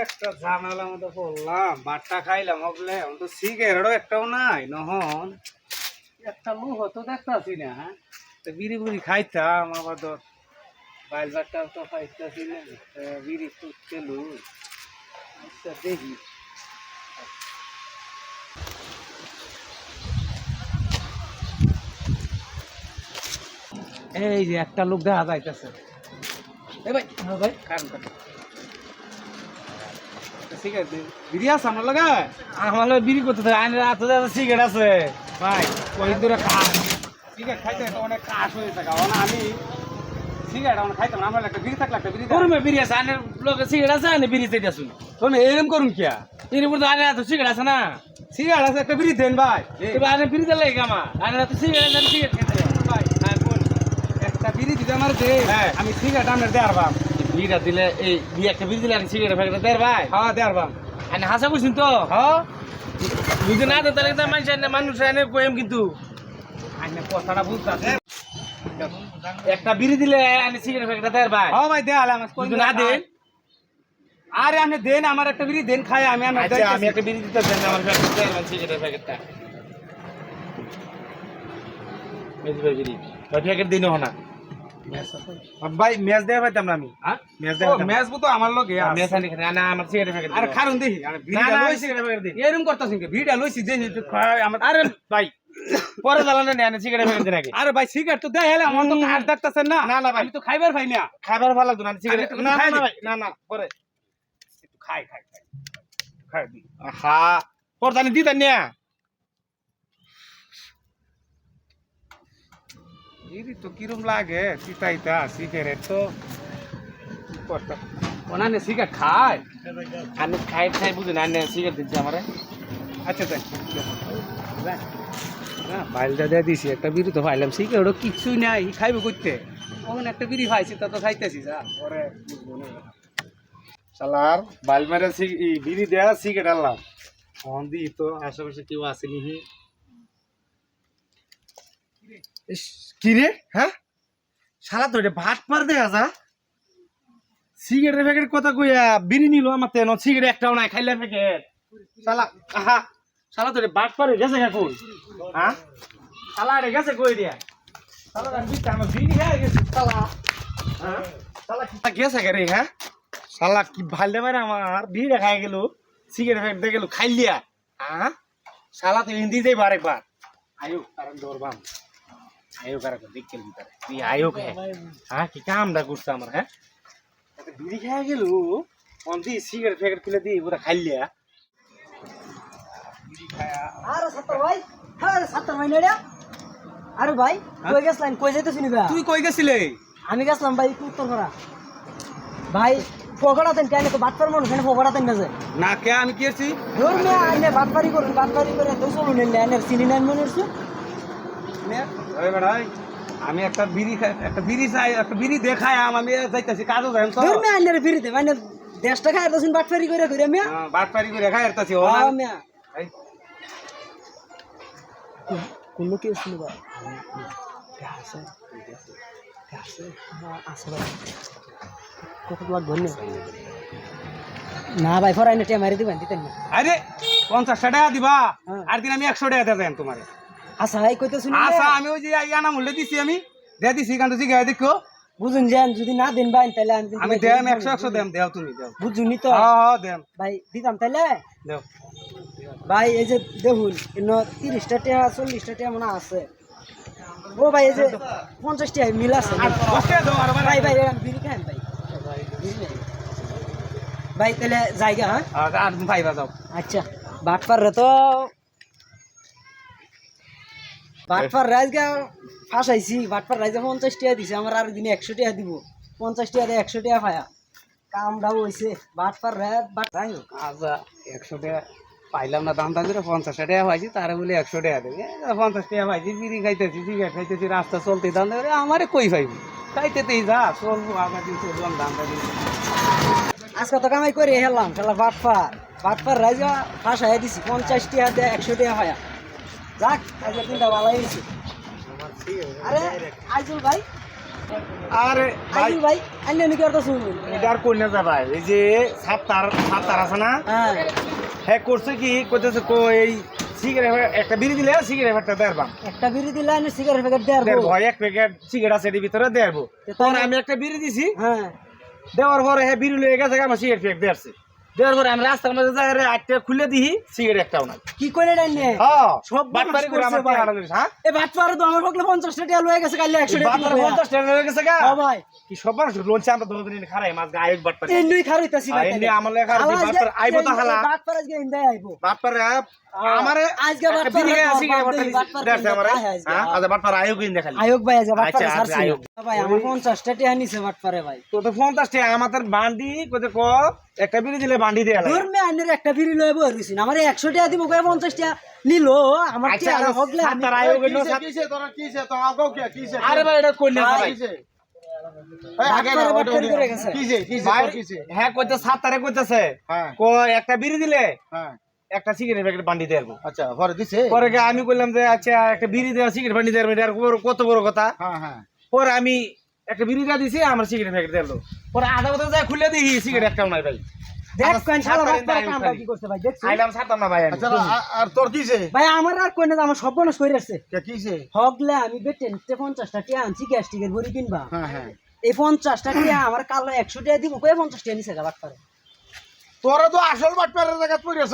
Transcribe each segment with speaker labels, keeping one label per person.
Speaker 1: একটা ঝামেলার মধ্যে পড়লাম, বাট্টা খাইলাম বলে এখন তো সিগারেটও একটাও নাই। নহন একটা লু হতো দেখতাছি না, তো বিড়ি বুড়ি খাইতাম, আবার তো বাইল বাট্টাও তো খাইতাছি না, বিড়ি তুলতে লু। আচ্ছা দেখি এই যে একটা লোক দেখা যাইতেছে। এ ভাই, হ্যাঁ ভাই, কারণ সিগারেট বিড়ি আছে আমার লাগে, আমার লাগে বিড়ি করতে থাকে। আইনের হাতে সিগারেট আছে ভাই, ওই দূরে খাস সিগারেট খাইতে অনেক কাশ হয়ে থাকে। আমি সিগারেট আমার খাইতাম না, আমার একটা বিড়ি থাকলে একটা বিড়ি করুন। বিড়ি আছে আইনের লোকে সিগারেট আছে, আইনে বিড়ি চাইতে আসুন। তুমি এরকম করুন কিয়া? এর উপর তো আইনের হাতে সিগারেট আছে না, সিগারেট আছে, একটা বিড়ি দেন ভাই। আইনের বিড়ি দিলে আমার আইনের হাতে সিগারেট আছে, সিগারেট খেতে ভাই। হ্যাঁ বল, একটা বিড়ি দিতে আমার দে, আমি সিগারেট আপনার দেয়ার বাম। বিড়িটা দিলে এই একটা বিড়ি দিলে আমি সিগারেট ফেলে দেয়ার ভাই। হ্যাঁ দেয়ার বাম। আইনে হাসা বুঝছেন তো? হ্যাঁ বুঝে না তো তাহলে মানুষ আইনে কইম, কিন্তু আইনে কথাটা বুঝতে একটা বিড়ি দিলে আমি সিগারেট প্যাকেটটা দেন ভাই। হ্যাঁ ভাই দেয়ালে আমার কই না দেন। আরে আপনি দেন, আমার একটা বিড়ি দেন খাই আমি। আচ্ছা আমি একটা বিড়ি দিতে দেন আমার প্যাকেটটা, দেন সিগারেটের প্যাকেটটা। মেজ ভাই বিড়ি ভাই প্যাকেট দিন না ভাই, ম্যাচ দেয়া পাইতাম না আমি। হ্যাঁ ম্যাচ দেয়া, ম্যাচ তো আমার লগে ম্যাচ আনি না, না আমার সিগারেট প্যাকেট। আরে খারুন দেখি, আরে ভিডিও লইছি সিগারেট প্যাকেট দিন। এরকম করতাছিস কি? ভিডিও লইছি যে খাই আমার। আরে ভাই পরে জ্বালানো নেন সিগারেট প্যাকেট দিন আগে। আরে ভাই সিগারেট তো দেয়, হেলে আমার তো কাট দেখতাছেন না। না না ভাই, আমি তো খাইবার পাই না। খাইবার ভালো লাগতো না সিগারেট। না না ভাই, না না পরে একটু খাই খাই খাই খাই দি। হ্যাঁ পরে জানি দিতেন না। বিড়ি তো কিরম লাগে চিতাইতা, সিগারেট তো ওনানে সিগারেট খায়। আমি খাই খাই বুঝি না, সিগারেট দিচ্ছে আমারে। আচ্ছা তাই না, বাইলটা দিয়ে দিছি, একটা বিড়ি তো পাইলাম, সিগারেটও কিছুই নাই, খাইব করতে। ওখানে একটা বিড়ি খাইছি, তা তো খাইতেছি যা পরে শালার বাইল মেরে বিড়ি দেয়া সিগারেট আনলাম। ফোন দি তো আশেপাশে কেউ আসেনি। কি রে? হ্যাঁ শালা তো ভাত পার দেখা যা, সিগারেটের প্যাকেট কথা কইয়া বিড়ি নিল আমার তেন, সিগারেট একটাও নাই, খাইলাম প্যাকেট। শালা আহা, শালা তো ভাত পারে গেছে কই? হ্যাঁ শালা রে গেছে কই দিয়া? শালা বিটা আমার বিড়ি খেয়ে গেছে শালা। হ্যাঁ শালা কি গেছে রে? হ্যাঁ শালা কি ভালদে মারে আমার বিড়িটা খাই গেল, সিগারেট প্যাকেট দিয়ে গেল খাইলিয়া। হ্যাঁ শালা তো হিন্দি যাইব আরেকবার। আয়ো কারণ দৌড়বাম, আয়ো কারা দেখতে ভিতরে তুই আয়ো কে? হ্যাঁ কি কামটা করছে আমার? হ্যাঁ বিড়ি খেয়ে গেল, দি সিগারেট প্যাকেট খুলে দিই পুরা খাইলিয়া।
Speaker 2: আরে সাত্তার ভাই, হ্যাঁ সাত্তার ভাই নেড়া। আরে ভাই কই গেছলেন? কই যাইতেছ নি ভাই?
Speaker 1: তুই কই গেছিলে?
Speaker 2: আমি গেছলাম ভাই উত্তর করা। ভাই পকড়াতেন কেন তো বাটপার মানুষ কেন পকড়াতেন না যায়
Speaker 1: না কে? আমি কি করছি?
Speaker 2: ধর মে আইনে বাটপারি করুন, বাটপারি করে তো চলুন এনে এনে চিনি নেন মনে হচ্ছে।
Speaker 1: ওই বেড়াই আমি একটা বিড়ি খাই, একটা বিড়ি চাই, একটা বিড়ি দেখাই আমি যাইতাছি কাজও যাই তো।
Speaker 2: ধর মে আইনে ফিরিতে মানে 10 টাকা আর দছিন বাটপারি করে করে মে।
Speaker 1: হ্যাঁ বাটপারি করে খাই আরতাছি। ও
Speaker 2: হ্যাঁ মে
Speaker 1: এই
Speaker 2: কোন কি ছিল ভাই? আছে আছে আছে ভাই কত লাগবে না ভাই ফরাইনে টিয়া মারি দিবেন দিতেন না।
Speaker 1: আরে 50 টাকা দিবা, আর দিন আমি 100 টাকা দেন তোমারে।
Speaker 2: আচ্ছা ভাই কইতে শুনি।
Speaker 1: আচ্ছা আমি ওই যে ইয়ানা মূল্য দিছি, আমি দিয়ে দিছি, কারণ তুই গায়ে দেখো
Speaker 2: বুঝুন যান যদি না দেন ভাই তাহলে
Speaker 1: আমি দেম 100 দেম, দেও তুমি দেও।
Speaker 2: বুঝুনি তো?
Speaker 1: হ্যাঁ দেম
Speaker 2: ভাই দিতাম তাইলে।
Speaker 1: দেও
Speaker 2: ভাই এই যে দেখুন 30টা টাকা 40টা টাকা মনে আছে। ও ভাই এই যে 50 টাকা মিল আছে।
Speaker 1: বসে দাও আর
Speaker 2: ভাই ভাই বিড়ি খান ভাই। ভাই তাহলে জায়গা। হ্যাঁ
Speaker 1: আর ভাইবা যাও।
Speaker 2: আচ্ছা বাটপার রে তো বাটপার রাজগা ফাঁসাইছি। বাটপার রাজগা 50 টাকা দিছে, আমার আর দিনে 100 টাকা দিব। 50 টাকা দিয়ে 100 টাকা পায়া কামটাও হয়েছে। বাটপার রাত বাট
Speaker 1: আচ্ছা 100 টাকা পাইলাম না, দাম দাম করে 50 টাকা পাইছি, তারা বলে 100 টাকা দেবে। 50 টাকা পাইছি, বিড়ি খাইতেছি, সিগারেট খাইতেছি, রাস্তা চলতে দাম দেবে। আমারে কই পাইবি? খাইতেতেই যা চলবো, আবার দিন চললাম দাম দাম।
Speaker 2: আজকে তো কামাই করে হেলাম খেলা বাটপার। বাটপার রাজা ফাঁসাই দিছি 50 টাকা দিয়ে 100 টাকা পায়া। যাক আজকে দিনটা ভালো হয়েছে। আরে আইজুল ভাই
Speaker 1: আরে ভাই
Speaker 2: আইজুল ভাই আইনে নি করতে শুনুন
Speaker 1: এটা আর কই না যা ভাই এই যে সাত তার আছে না
Speaker 2: হ্যাঁ
Speaker 1: হ্যাঁ করছে কি কইতেছে এই সিগারেট একটা বিড়ি দিলে সিগারেট একটা দেড়বাম
Speaker 2: একটা বিড়ি দিলে আইনে সিগারেট প্যাকেট দেব
Speaker 1: ভয় এক প্যাকেট সিগারেট আছে এর ভিতরে দেড়বো পরে আমি একটা বিড়ি দিছি
Speaker 2: হ্যাঁ
Speaker 1: দেওয়ার পরে হ্যাঁ বিড়ি লয়ে গেছে আমার সিগারেট প্যাকেট দেড়ছে দেওয়ার পরে আমি রাস্তার মধ্যে যাই আটটা খুলে দিই সিগারেট একটাও নাই
Speaker 2: কি করে ডাইনে
Speaker 1: হ্যাঁ
Speaker 2: সব
Speaker 1: বাটপারি করে আমার
Speaker 2: ভাই।
Speaker 1: টাকা দিস হ্যাঁ
Speaker 2: এ বাটপারে তো আমার পক্ষে 50 টাকা লয়ে গেছে কাল 100 টাকা
Speaker 1: বাটপারি 50 টাকা হয়ে গেছে গা
Speaker 2: হ্যাঁ ভাই
Speaker 1: কি সব মানুষ লোনছে আমরা দোকান দিন খারাই মাছ গায়ক বাটপারি
Speaker 2: এন্ডুই খারইতাছি ভাই
Speaker 1: এমনি আমার লেখা আর বাটপারি আইবো তো হালা
Speaker 2: বাটপারে আজকে ইন্দাই আইবো
Speaker 1: বাটপারি আমারে
Speaker 2: আজকে
Speaker 1: একটা বিড়ি
Speaker 2: বাটপারে
Speaker 1: খাইয়া সিগারেট
Speaker 2: বাটপারে
Speaker 1: দেড়ছে আমারে
Speaker 2: আজকে।
Speaker 1: হ্যাঁ আজ বাটপারি আয়োগ ইন দেখালি
Speaker 2: আয়োগ ভাই আজকে বাটপারে
Speaker 1: আচ্ছা,
Speaker 2: ছাড়ছি
Speaker 1: আয়োগ।
Speaker 2: ভাই আমার 50 টাকা নিছে বাটপারে ভাই
Speaker 1: তো তো 50 টাকা আমাদের বান্ডি কইতে ক একটা বিড়ি দিলে বান্ডি দেয়া লাগে
Speaker 2: ধর্মে আইনের একটা বিড়ি লয়ে বই রইছি আমার 100 টাকা দিব কই 50 টাকা নিল আমার কি আর হগলে আমি
Speaker 1: সাতটার আয়োগ হইলো আরে ভাই এটা কই না ভাই
Speaker 2: বাটপারে করে গেছে
Speaker 1: ভাই, হ্যাঁ কইতে সাতটারে কইতেছে কো একটা বিড়ি দিলে একটা সিগারেট প্যাকেট বান্ডি দেব
Speaker 3: আচ্ছা ঘরে দিছে
Speaker 1: পরে গিয়ে আমি কইলাম যে আচ্ছা একটা বিড়ি দেওয়া সিগারেট বান্ডি দেব এটা কত বড় কথা
Speaker 3: হ্যাঁ হ্যাঁ
Speaker 1: পরে আমি একটা বিড়ি দিয়ে দিছি আমার সিগারেট প্যাকেট দিল পরে আধা কথা যায় খুলে দিই সিগারেট একটাও নাই ভাই
Speaker 2: দেখ কোন শালা
Speaker 1: সাতটারে
Speaker 2: বাটপারে
Speaker 1: আয়োগ
Speaker 2: কামটা
Speaker 1: খালি।
Speaker 2: কি করছে ভাই দেখছো
Speaker 1: আইলাম ছাড়তাম না ভাই আমি
Speaker 3: আচ্ছা আর তোর কিছে
Speaker 2: ভাই আমার আর কই না আমার সর্বনাশ কইরা আসছে
Speaker 3: কিছে
Speaker 2: হগলে আমি বেটেন 50 টাকা আনছি গ্যাস্ট্রিকের বড়ি কিনবা
Speaker 3: হ্যাঁ হ্যাঁ
Speaker 2: এই 50 টাকা আমার কালো 100 টাকা দিব কই 50 টাকা নিছে গা বাটপারে
Speaker 3: তোরা তো আসল বাটপারের জায়গা পড়েছ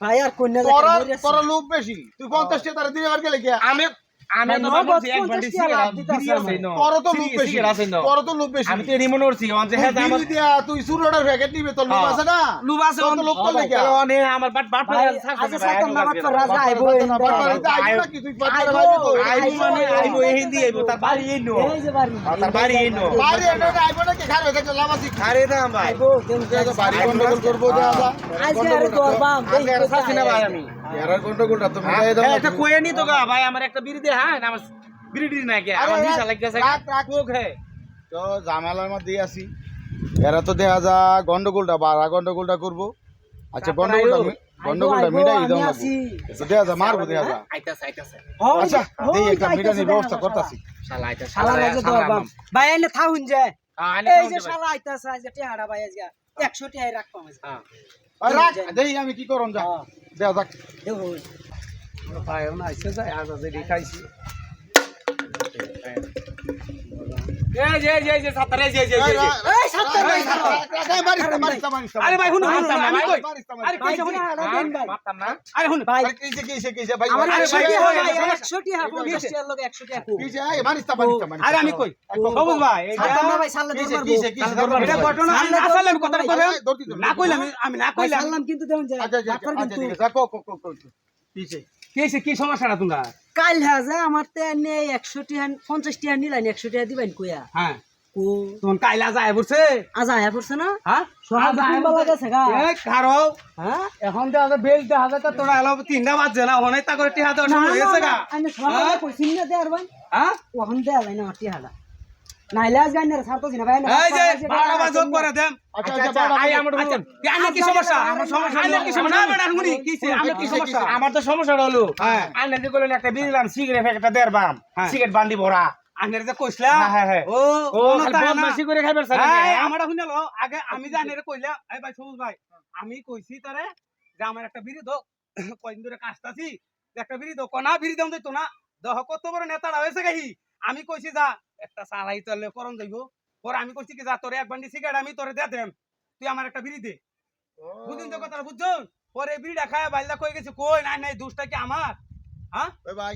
Speaker 2: ভাই আর কই না
Speaker 3: তোরা তোরা লোক বেশি তুই 50 টাকা তারা দিয়ে আর গেলে কি
Speaker 1: আমি আমি
Speaker 2: ভাই,
Speaker 1: তো
Speaker 2: নগদ
Speaker 1: বলছি এক
Speaker 2: 50
Speaker 1: বান্ডি
Speaker 2: টাকা লাভ
Speaker 1: সিগারেট
Speaker 2: দিতাছে
Speaker 1: বিড়ি আছে
Speaker 2: আমার।
Speaker 1: না
Speaker 3: তোর তো লোক বেশি
Speaker 1: সিগারেট আছে না
Speaker 3: তোর তো লোক বেশি
Speaker 1: আমি তো রিমোট করছি যে হ্যাঁ আমার
Speaker 3: তুই দিয়া তুই সুরোডার প্যাকেট নিবে তোর লোক আছে না
Speaker 1: লুব আছে
Speaker 3: তোর তো লোক করলে কি
Speaker 1: অনে আমার বাট
Speaker 2: ভাই আজ সাতম না বাটপার রাজা আইবো
Speaker 3: বাটপারে আইবো কি তুই বাটপারে
Speaker 2: আইবো,
Speaker 3: আইবো
Speaker 1: আইবো মানে আইবো এই হিন্দি আইবো তার বাড়ি এই নো
Speaker 2: এই যে বাড়ি
Speaker 1: তার বাড়ি এই নো
Speaker 3: বাড়ি এনে আইবো না কি খারাপ হয়ে থাকলে লামাসি
Speaker 1: আরে দাম ভাই
Speaker 2: আইবো দেন
Speaker 3: বাড়ি গন্ডগোল করবো দাদা
Speaker 2: আজকে আরে দরবাম
Speaker 1: আজকে আর ছাড়ছি না ভাই আমি
Speaker 3: এরার গন্ডগোলটা তো মিটাই দাও
Speaker 1: এটা কইয়ে নি তো গা ভাই আমার একটা বিড়ি দে হ্যাঁ আমার বিড়ি টি না কে আমার নিশা লাগতেছে কোক হে
Speaker 3: তো ঝামেলার মধ্যে আছি এরা তো দেখা যা গন্ডগোলটা বাড়া গন্ডগোলটা করবো আচ্ছা গন্ডগোলটা মিটাই দাও না তো দেখা যা মারবো দেখা যা
Speaker 1: আইতাছে
Speaker 3: আচ্ছা এই একটা মিটানির ব্যবস্থা করতেছি
Speaker 1: শালা আইতাছে
Speaker 2: শালা লাগে দরবাম ভাই এনে থাউন যায়
Speaker 1: আনে
Speaker 2: এই যে শালা আইতাছে আজকে টিহাড়া ভাই আজকে 100 টাকা রাখবাম আজকে
Speaker 3: আর রাখ দেই আমি কি করম যা দেখা যাক
Speaker 2: দেখো
Speaker 1: ভাই ওনা আইছে যায় আজ আজ দেখাইছি এই যে সাতরে এই যে
Speaker 2: এই সাতটা ভাই
Speaker 1: আরে ভাই হুন আমি কই আরে
Speaker 2: ভাই
Speaker 1: কইছে হুন
Speaker 2: টিহাড়া দেন ভাই
Speaker 1: মারতাম না আরে হুন
Speaker 2: ভাই
Speaker 3: কিসে ভাই
Speaker 2: আমার
Speaker 1: আরে
Speaker 2: 100
Speaker 1: ভাই,
Speaker 2: টাকা
Speaker 1: ভাই,
Speaker 2: ভাই
Speaker 1: ভাই,
Speaker 2: 100 টাকা 50 টাকার লগে 100 টাকা কো
Speaker 3: কিসে মারিস্তা
Speaker 1: আরে আমি কই সবুজ ভাই
Speaker 2: সাতটা না ভাই সাল্লা দরবার
Speaker 1: এটা ঘটনা আমি আসলে আমি কথা কইলাম না কইলাম আমি না
Speaker 2: ভাই
Speaker 1: কইলাম
Speaker 2: সাল্লাম কিন্তু দেন যায়
Speaker 3: আচ্ছা
Speaker 2: বাটপার কিন্তু
Speaker 3: আচ্ছা কো কিসে
Speaker 1: কিছে কি সমস্যাটা তোমরা
Speaker 2: কাল হাজা আমার তে এনে 100 টাকা 50 টাকা নিলাইন 100 টাকা দিবেন কইয়া
Speaker 1: হ্যাঁ
Speaker 2: কো
Speaker 1: তোন কাইলা যায় পড়ছে
Speaker 2: আজ আয়া পড়ছে না
Speaker 1: হ্যাঁ
Speaker 2: সকাল কিনবা লাগাছে গা
Speaker 1: এই কারো
Speaker 2: হ্যাঁ
Speaker 1: এখন তো আজ বেল দে হাজার তোরা এলো তিনটা বাজছে না অনেক তা করে টি হাতে শুরু হয়েছে গা
Speaker 2: আমি সকালে কইছিন না দেয়ার ভাই
Speaker 1: হ্যাঁ
Speaker 2: ওহন দে আলাই না মাটি হালা নাইলে আজ গাইনের সারতো দিনা ভাই
Speaker 1: এই যে 12 বাজ যোগ করে দেন
Speaker 3: আচ্ছা,
Speaker 1: আচ্ছা
Speaker 3: আচ্ছা,
Speaker 1: আচ্ছা আই
Speaker 3: আচ্ছা,
Speaker 1: আমার
Speaker 2: আচ্ছা,
Speaker 1: বলুন আমার কি সমস্যা আমার সমস্যা আমার কি সমস্যা না বেটা শুনি কিছে আমার কি সমস্যা আমার তো সমস্যাটা হলো
Speaker 3: হ্যাঁ।
Speaker 1: আইনা যে কইলেন একটা বিড়িলাম সিগারেট একটা দেড়বাম সিগারেট বান্ডি ভরা আইনের যে কইছলা
Speaker 3: হ্যাঁ।
Speaker 1: ও ও
Speaker 3: খালি বদমাশি করে খাইবার স্যার
Speaker 1: আমারটা শুনলো আগে আমি যে আইনের কইলাম এই ভাই সবুজ ভাই আমি কইছি তারে যে আমার একটা বিড়ি দাও কয়দিন ধরে কাজতাছি একটা বিড়ি দাও কোনা বিড়ি দাম দিত না দেহ কত বড় নেতাড়া হয়েছে গাহি আমি কইছি যা একটা চালাই চলে করন যাইব পরে আমি কইছি কি যা তোরে এক বান্ডি সিগারেট আমি তোরে দে দেম তুই আমার একটা বিড়ি দে বুঝিন তো কথা বুঝছুন পরে বিড়িটা খায় বাইলা কই গেছে কই নাই নাই দুষ্টা কি আমার হ্যাঁ
Speaker 3: ওই ভাই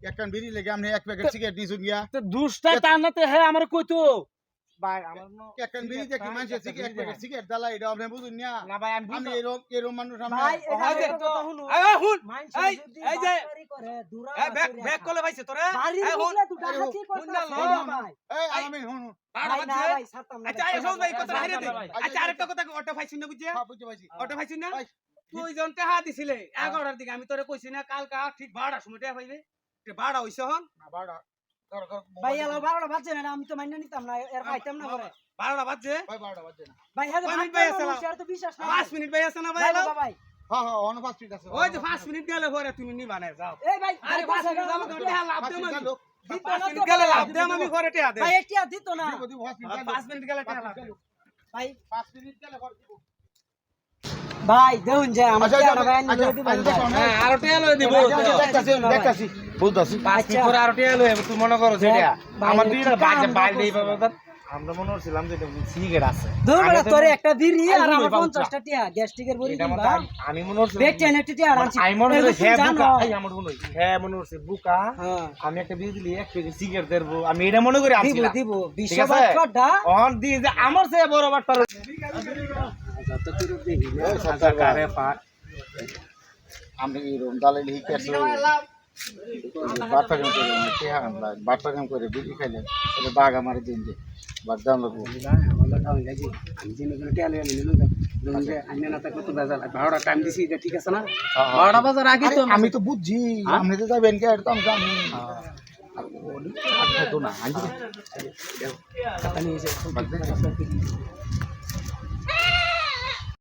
Speaker 3: একখান বিড়ি লেগে আপনি এক প্যাকেট সিগারেট দিছুন গিয়া
Speaker 1: তো দুষ্টা টানাতে হ্যাঁ আমার কইতো ভাই আমার
Speaker 3: একখান বিড়ি দেখি মানুষের সিগারেট এক প্যাকেট সিগারেট দালা এটা আপনি বুঝুন না
Speaker 1: না ভাই আমি
Speaker 3: আমি এরকম মানুষ আমি
Speaker 2: ভাই
Speaker 1: ভাই
Speaker 2: এটা কথা শুনো
Speaker 1: এই হুন
Speaker 2: মাইন্স
Speaker 1: এই
Speaker 2: যদি
Speaker 1: এই যে
Speaker 2: বাটপারি করে দুরা
Speaker 1: এই ব্যাক ব্যাক কলে ভাইছে তোরে
Speaker 2: বাড়ি
Speaker 1: এই হুন
Speaker 2: বুঝলে দুটা হাতি
Speaker 1: হুন
Speaker 2: করতে
Speaker 1: না,
Speaker 2: ভাই
Speaker 3: এই আমি শুনুন
Speaker 1: বাড়া
Speaker 2: ভাই না
Speaker 1: বাজছে
Speaker 2: ভাই সাতাম না
Speaker 1: আচ্ছা এই সব ভাই কথা হারিয়ে দে
Speaker 3: ভাই।
Speaker 1: আচ্ছা আরেকটা কথা অটো ফাইছিন না বুঝছে
Speaker 3: হ্যাঁ বুঝতে পারছি
Speaker 1: অটো ফাইছিন না
Speaker 3: ভাই,
Speaker 1: তুই জন টাকা দিছিলে 11টার দিকে আমি তোরে কইছি না কালকা ঠিক 12টার সময় টাকা পাইবে তে 12টা হইছে হন
Speaker 3: না বাড়া ধর ধর
Speaker 2: ভাই এলো 12টা বাজছে না আমি তো মাইনা নিতাম না এর খাইতাম না করে
Speaker 1: 12টা বাজছে
Speaker 3: ভাই বাড়া বাজে না
Speaker 2: ভাই হ্যাঁ
Speaker 1: কয় মিনিট
Speaker 2: ভাই
Speaker 1: ভাই আসলা?
Speaker 2: তো বিশ্বাস না
Speaker 1: 5 মিনিট ভাই আছে না ভাই
Speaker 2: ভাই
Speaker 1: এলো?
Speaker 2: ভাই
Speaker 3: হ্যাঁ হ্যাঁ অন 5 মিনিট আছে
Speaker 1: ওই যে 5 মিনিট গেলে পরে তুমি নিবা না যাও
Speaker 2: এই ভাই
Speaker 1: আরে 5 মিনিট যাবো তো টাকা লাভ দে মানে
Speaker 2: দিত
Speaker 1: 5
Speaker 2: না তো
Speaker 1: মিনিট গেলে
Speaker 2: ভাই।
Speaker 1: লাভ দেম আমি ঘরে টিয়া দে
Speaker 2: ভাই এটা দিত না
Speaker 1: 5 মিনিট গেলে টিয়া লাভ দেব।
Speaker 2: ভাই
Speaker 3: 5 মিনিট গেলে ঘর দিব।
Speaker 2: ভাই দেখুন যে আমার
Speaker 3: আচ্ছা,
Speaker 2: টিয়াটা ভাই
Speaker 3: আচ্ছা,
Speaker 2: আনি লই দিবেন
Speaker 3: আচ্ছা,
Speaker 2: ভাই।
Speaker 1: হ্যাঁ আরো টিয়া লই দিব
Speaker 3: দেখতাছি বুঝতাছি
Speaker 1: 5 মিনিট পরে আরো টিয়া লই তুই মনে করো সেটা
Speaker 2: ভাই,
Speaker 1: আমার
Speaker 2: এটা
Speaker 1: বিয়ের
Speaker 2: কি
Speaker 1: বাজে
Speaker 2: কাম
Speaker 1: বাইল
Speaker 2: না
Speaker 1: দেই
Speaker 2: করছে?
Speaker 1: বাবা আমরা মনে করছিলাম যে সিগারেট আছে
Speaker 2: ধর
Speaker 1: আমি
Speaker 2: বেটা
Speaker 1: তো-
Speaker 2: তোর একটা বিড়ি আর
Speaker 1: আমি
Speaker 2: আমার
Speaker 1: পাবো
Speaker 2: 50টা টিয়া গ্যাস্ট্রিকের বড়ি
Speaker 1: এটা
Speaker 2: কিনবা
Speaker 1: আমি মনে করছিলাম
Speaker 2: বেট টেন একটা টিয়া আনছি
Speaker 1: আমি মনে করছি
Speaker 2: এগুলো
Speaker 1: হ্যাঁ
Speaker 2: তুমি
Speaker 1: বুকা
Speaker 2: জানো?
Speaker 1: এই আমার মনে হইছে হ্যাঁ মনে করছে বুকা
Speaker 2: হ্যাঁ
Speaker 1: আমি একটা বিয়ে দিলি 1 কেজি সিগারেট দেবো আমি এটা মনে করে
Speaker 2: দিব
Speaker 1: আনছিলাম
Speaker 2: দিব
Speaker 1: ঠিক আছে
Speaker 2: বিশ্ববাদ কটা
Speaker 1: অন দি যে আমার সে বড় বাটপার কারে পাট
Speaker 3: আমি রুম দালে লিখে আসি বাট্টা কাম করে কি হারাম লাগে বাট্টা কাম করে বিড়ি খাইলে এটা বাঘ আমার দিন যে বাদ দাম লাগবো
Speaker 1: ঠিক আছে না
Speaker 3: আরে,
Speaker 1: বাজার আগে
Speaker 3: আমি তো বুঝছি আপনি তো যাবেন কে এটা তো আমি জানি আর ওলি তো না আনজি